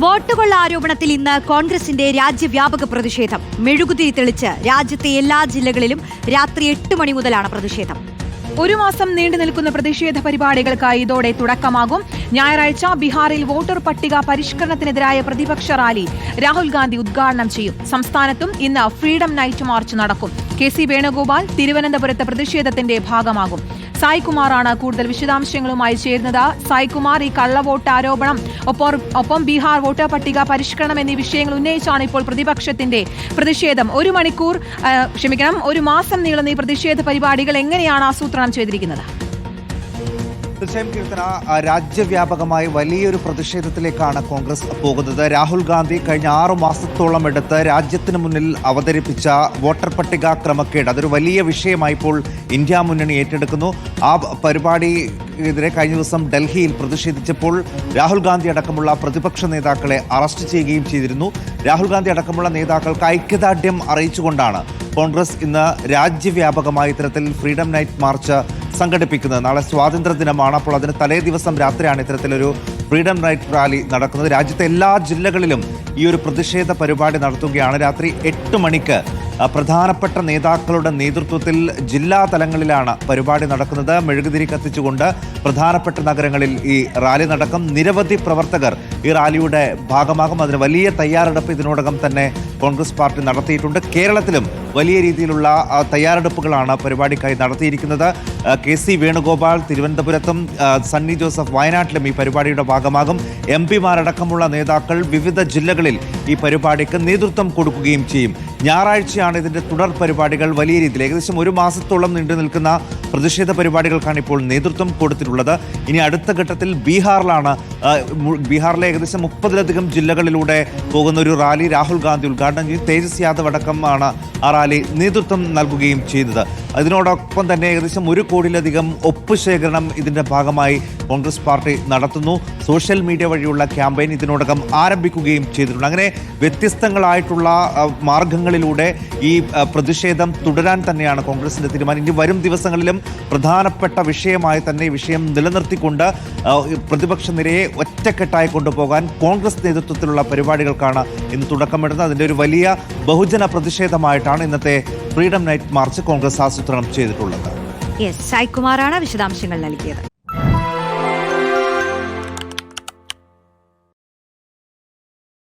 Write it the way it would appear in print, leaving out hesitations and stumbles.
വോട്ടുകൊള്ള ആരോപണത്തിൽ ഇന്ന് കോൺഗ്രസിന്റെ രാജ്യവ്യാപക പ്രതിഷേധം. മെഴുകുതിരി തെളിച്ച് രാജ്യത്തെ എല്ലാ ജില്ലകളിലും രാത്രി 8 മണി മുതലാണ് പ്രതിഷേധം. ഒരു മാസം നീണ്ടു നിൽക്കുന്ന പ്രതിഷേധ പരിപാടികൾക്ക് ഇതോടെ തുടക്കമാകും. ഞായറാഴ്ച ബീഹാറിൽ വോട്ടർ പട്ടിക പരിഷ്കരണത്തിനെതിരായ പ്രതിപക്ഷ റാലി രാഹുൽ ഗാന്ധി ഉദ്ഘാടനം ചെയ്യും. സംസ്ഥാനത്തും ഇന്ന് ഫ്രീഡം നൈറ്റ് മാർച്ച് നടക്കും. കെ.സി. വേണുഗോപാൽ തിരുവനന്തപുരത്ത് പ്രതിഷേധത്തിന്റെ ഭാഗമാകും. സായ്കുമാറാണ് കൂടുതൽ വിശദാംശങ്ങളുമായി ചേരുന്നത്. സായ്കുമാർ, ഈ കള്ളവോട്ട് ആരോപണം ഒപ്പം ബീഹാർ വോട്ടർ പട്ടിക പരിഷ്കരണം എന്നീ വിഷയങ്ങൾ ഉന്നയിച്ചാണ് ഇപ്പോൾ പ്രതിപക്ഷത്തിന്റെ പ്രതിഷേധം. ഒരു മാസം നീളുന്ന ഈ പ്രതിഷേധ പരിപാടികൾ എങ്ങനെയാണ് ആസൂത്രണം ചെയ്തിരിക്കുന്നത്? തീർച്ചയായും കീർത്തന, രാജ്യവ്യാപകമായി വലിയൊരു പ്രതിഷേധത്തിലേക്കാണ് കോൺഗ്രസ് പോകുന്നത്. രാഹുൽ ഗാന്ധി കഴിഞ്ഞ 6 മാസത്തോളം എടുത്ത് രാജ്യത്തിന് മുന്നിൽ അവതരിപ്പിച്ച വോട്ടർ പട്ടിക ക്രമക്കേട് അതൊരു വലിയ വിഷയമായി ഇപ്പോൾ ഇന്ത്യ മുന്നണി ഏറ്റെടുക്കുന്നു. ആ പരിപാടിക്കെതിരെ കഴിഞ്ഞ ദിവസം ഡൽഹിയിൽ പ്രതിഷേധിച്ചപ്പോൾ രാഹുൽ ഗാന്ധി അടക്കമുള്ള പ്രതിപക്ഷ നേതാക്കളെ അറസ്റ്റ് ചെയ്യുകയും ചെയ്തിരുന്നു. രാഹുൽ ഗാന്ധി അടക്കമുള്ള നേതാക്കൾക്ക് ഐക്യദാർഢ്യം അറിയിച്ചുകൊണ്ടാണ് കോൺഗ്രസ് ഇന്ന് രാജ്യവ്യാപകമായി ഇത്തരത്തിൽ ഫ്രീഡം നൈറ്റ് മാർച്ച് സംഘടിപ്പിക്കുന്നത്. നാളെ സ്വാതന്ത്ര്യ ദിനമാണ്. അപ്പോൾ അതിന് തലേ ദിവസം രാത്രിയാണ് ഇത്തരത്തിലൊരു ഫ്രീഡം നൈറ്റ് റാലി നടക്കുന്നത്. രാജ്യത്തെ എല്ലാ ജില്ലകളിലും ഈ ഒരു പ്രതിഷേധ പരിപാടി നടത്തുകയാണ്. രാത്രി 8 മണിക്ക് പ്രധാനപ്പെട്ട നേതാക്കളുടെ നേതൃത്വത്തിൽ ജില്ലാ തലങ്ങളിലാണ് പരിപാടി നടക്കുന്നത്. മെഴുകുതിരി കത്തിച്ചുകൊണ്ട് പ്രധാനപ്പെട്ട നഗരങ്ങളിൽ ഈ റാലി നടക്കും. നിരവധി പ്രവർത്തകർ ഈ റാലിയുടെ ഭാഗമാകും. അതിന് വലിയ തയ്യാറെടുപ്പ് ഇതിനോടകം തന്നെ കോൺഗ്രസ് പാർട്ടി നടത്തിയിട്ടുണ്ട്. കേരളത്തിലും വലിയ രീതിയിലുള്ള തയ്യാറെടുപ്പുകളാണ് പരിപാടിക്കായി നടത്തിയിരിക്കുന്നത്. കെ.സി. വേണുഗോപാൽ തിരുവനന്തപുരത്തും സണ്ണി ജോസഫ് വയനാട്ടിലും ഈ പരിപാടിയുടെ ഭാഗമാകും. എം.പിമാരടക്കമുള്ള നേതാക്കൾ വിവിധ ജില്ലകളിൽ ഈ പരിപാടിക്ക് നേതൃത്വം കൊടുക്കുകയും ചെയ്യും. ഞായറാഴ്ചയാണ് ഇതിന്റെ തുടർ പരിപാടികൾ വലിയ രീതിയിൽ ഏകദേശം 1 മാസത്തോളം നീണ്ടു നിൽക്കുന്ന പ്രതിഷേധ പരിപാടികൾക്കാണ് ഇപ്പോൾ നേതൃത്വം കൊടുത്തിട്ടുള്ളത്. ഇനി അടുത്ത ഘട്ടത്തിൽ ബീഹാറിലെ ഏകദേശം 30-ലധികം ജില്ലകളിലൂടെ പോകുന്ന ഒരു റാലി രാഹുൽ ഗാന്ധി ഉദ്ഘാടനം ചെയ്യും. തേജസ് യാദവ് അടക്കമാണ് ആ റാലി നേതൃത്വം നൽകുകയും ചെയ്തത്. അതിനോടൊപ്പം തന്നെ ഏകദേശം 1 കോടിയിലധികം ഒപ്പ് ശേഖരണം ഇതിന്റെ ഭാഗമായി കോൺഗ്രസ് പാർട്ടി നടത്തുന്നു. സോഷ്യൽ മീഡിയ വഴിയുള്ള ക്യാമ്പയിൻ ഇതിനോടകം ആരംഭിക്കുകയും ചെയ്തിട്ടുണ്ട്. അങ്ങനെ വ്യത്യസ്തങ്ങളായിട്ടുള്ള മാർഗങ്ങളിലൂടെ ഈ പ്രതിഷേധം തുടരാൻ തന്നെയാണ് കോൺഗ്രസിന്റെ തീരുമാനം. ഇനി വരും ദിവസങ്ങളിലും പ്രധാനപ്പെട്ട വിഷയമായി തന്നെ ഈ വിഷയം നിലനിർത്തിക്കൊണ്ട് പ്രതിപക്ഷ നിരയെ ഒറ്റക്കെട്ടായി കൊണ്ടുപോകാൻ കോൺഗ്രസ് നേതൃത്വത്തിലുള്ള പരിപാടികൾക്കാണ് ഇന്ന് തുടക്കമിടുന്നത്. അതിൻ്റെ ഒരു വലിയ ബഹുജന പ്രതിഷേധമായിട്ടാണ് ഇന്നത്തെ ഫ്രീഡം നൈറ്റ് മാർച്ച് കോൺഗ്രസ് ആസൂത്രണം ചെയ്തിട്ടുള്ളത്. സായ്കുമാറാണ് വിശദാംശങ്ങൾ നൽകിയത്.